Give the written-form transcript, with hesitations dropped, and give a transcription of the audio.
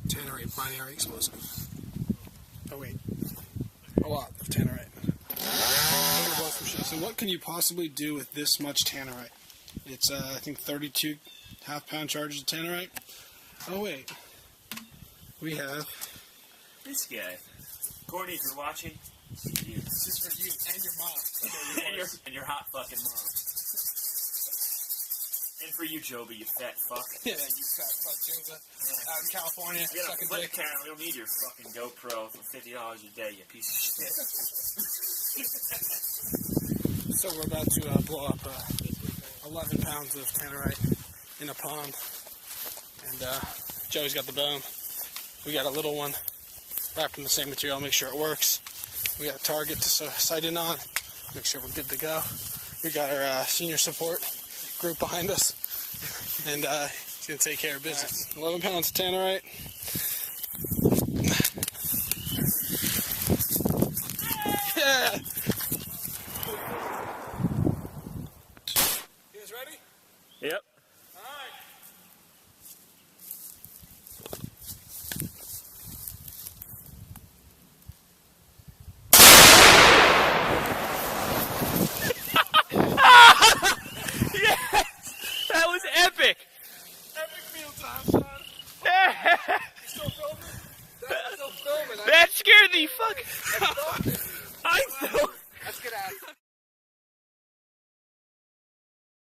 Tannerite binary explosive. Oh wait, a lot of Tannerite. So what can you possibly do with this much Tannerite? It's I think 32 half-pound charges of Tannerite. Oh wait, we have this guy. Courtney, if you're watching, you. This is for you and your mom. and your hot fucking mom. And for you, Joby, you fat fuck. Yeah, you fat fuck, Joba. Yeah. Out in California, You got a sucking flip dick. camera. We don't need your fucking GoPro for $50 a day, you piece of shit. So we're about to blow up 11 pounds of Tannerite in a pond. And Joey's got the bone. We got a little one wrapped in the same material, make sure it works. We got a target to sight in on, make sure we're good to go. We got our senior support group behind us, and he's going to take care of business. 11 pounds of Tannerite. Yeah! You guys ready? Yep. Alright. That was epic! Epic meal time, son. You still filming? That's still filming. That scared the fuck.